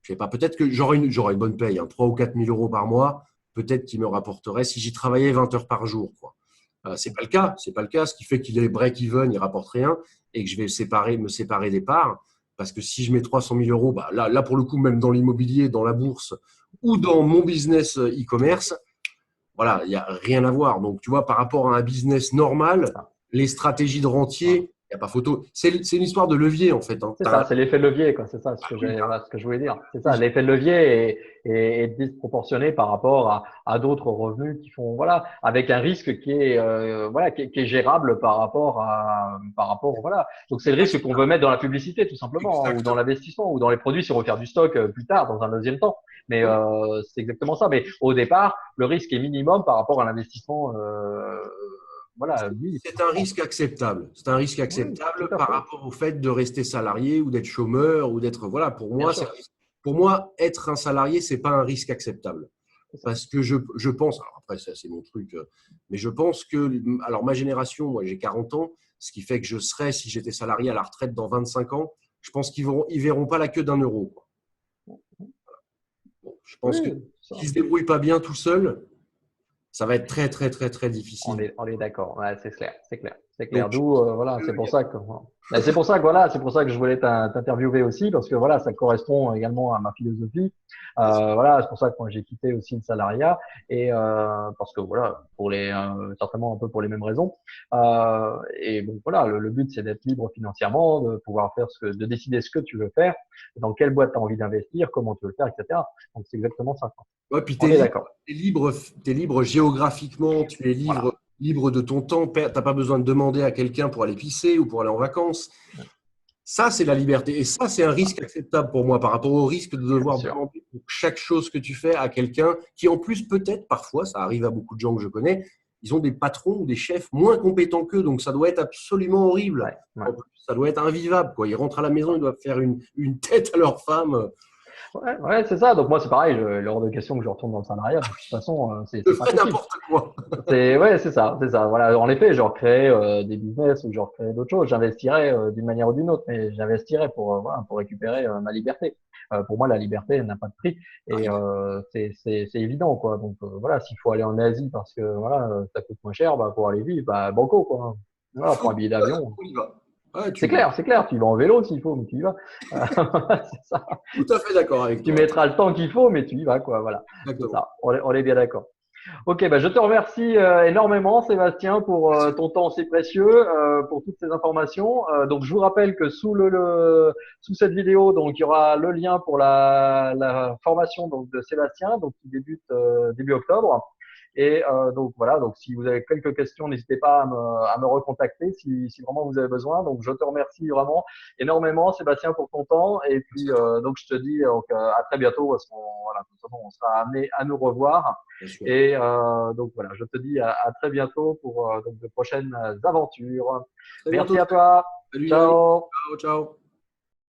je sais pas, peut-être que j'aurais une bonne paye, hein, 3 ou 4 000 € par mois, peut-être qu'il me rapporterait si j'y travaillais 20 heures par jour, quoi. C'est pas le cas, c'est pas le cas, ce qui fait qu'il est break-even, il rapporte rien et que je vais me séparer des parts. Parce que si je mets 300 000 €, là, pour le coup, même dans l'immobilier, dans la bourse ou dans mon business e-commerce, voilà, il n'y a rien à voir. Donc, tu vois, par rapport à un business C'est normal, ça. les stratégies de Voilà. rentier, il n'y a pas photo. C'est une histoire de levier, en fait, hein. C'est ça, c'est l'effet de levier, quoi. C'est ça voilà, ce que je voulais dire. C'est ça, l'effet de levier est disproportionné par rapport à d'autres revenus qui font, voilà, avec un risque qui est, voilà, qui est gérable par rapport, voilà. Donc c'est le risque qu'on veut mettre dans la publicité, tout simplement, hein, ou dans Exactement. l'investissement, ou dans les produits si on veut faire du stock plus tard, dans un deuxième temps. Mais Ouais. c'est exactement ça. Mais au départ, le risque est minimum par rapport à l'investissement, voilà, lui, tout C'est un simplement. risque acceptable. C'est un risque Oui, tout acceptable à par fait. rapport au fait de rester salarié ou d'être chômeur ou d'être. Voilà, Bien sûr, pour moi, être un salarié, c'est pas un risque acceptable. c'est ça. Parce que je pense, alors après, ça, c'est mon truc, mais je pense que, alors ma génération, moi j'ai 40 ans, ce qui fait que je serais, si j'étais salarié, à la retraite dans 25 ans. Je pense qu'ils verront pas la queue d'un euro, quoi. Bon, je pense que Oui, ça. s'ils se débrouillent pas bien tout seuls, ça va être très, très, très, très difficile. On est d'accord. Ouais, c'est clair, c'est clair, c'est clair. Donc, D'où, voilà, c'est pour ça que, mais c'est pour ça que voilà, c'est pour ça que je voulais t'interviewer aussi parce que voilà, ça correspond également à ma philosophie. Voilà, c'est pour ça que moi j'ai quitté aussi le salariat et parce que voilà, pour les certainement un peu pour les mêmes raisons. Et bon voilà, le but c'est d'être libre financièrement, de pouvoir faire de décider ce que tu veux faire, dans quelle boîte tu as envie d'investir, comment tu veux le faire, etc. Donc c'est exactement ça, quoi. ouais, puis On est d'accord. t'es libre géographiquement, tu es Voilà. libre de ton temps. Tu n'as pas besoin de demander à quelqu'un pour aller pisser ou pour aller en vacances. Ça, c'est la liberté. Et ça, c'est un risque acceptable pour moi par rapport au risque de Bien devoir sûr. demander pour chaque chose que tu fais à quelqu'un qui, en plus, peut-être, parfois, ça arrive à beaucoup de gens que je connais, ils ont des patrons ou des chefs moins compétents qu'eux. Donc, ça doit être absolument horrible. Ouais, ouais. En plus, ça doit être invivable, quoi. Ils rentrent à la maison, ils doivent faire une tête à leur femme. Ouais, ouais, c'est ça. Donc moi, c'est pareil. Il est hors de question que je retourne dans le salariat. De toute façon, Je c'est pas ferais possible. n'importe quoi. C'est ouais, c'est ça, c'est ça. Voilà. En effet, je recréerais des business ou je recréerais d'autres choses. J'investirais d'une manière ou d'une autre, mais j'investirais pour voilà, pour récupérer ma liberté. Pour moi, la liberté elle n'a pas de prix et c'est évident quoi. Donc voilà, s'il faut aller en Asie parce que voilà, ça coûte moins cher, bah pour aller vivre, bah banco quoi. Voilà, pour un billet d'avion. On y va. Ouais, C'est clair, c'est clair. Tu vas en vélo s'il faut, mais tu y vas. C'est ça. tout à fait d'accord avec Tu toi. mettras le temps qu'il faut, mais tu y vas, quoi. Voilà. C'est Exactement. ça. On est bien d'accord. Ok, bah, je te remercie énormément, Sébastien, pour ton temps si précieux, pour toutes ces informations. Donc, je vous rappelle que sous cette vidéo, donc, il y aura le lien pour la formation donc, de Sébastien, donc, qui débute début octobre. Et donc voilà, donc si vous avez quelques questions, n'hésitez pas à me recontacter si vraiment vous avez besoin. Donc je te remercie vraiment énormément, Sébastien, pour ton temps. Et puis Merci à toi, donc je te dis donc, à très bientôt parce qu'on voilà, de toute façon, on sera amené à nous revoir. bien sûr. Et donc voilà, je te dis à très bientôt pour donc de prochaines aventures. Très bientôt. Merci à toi. Salut Yannick. Ciao. Ciao, ciao.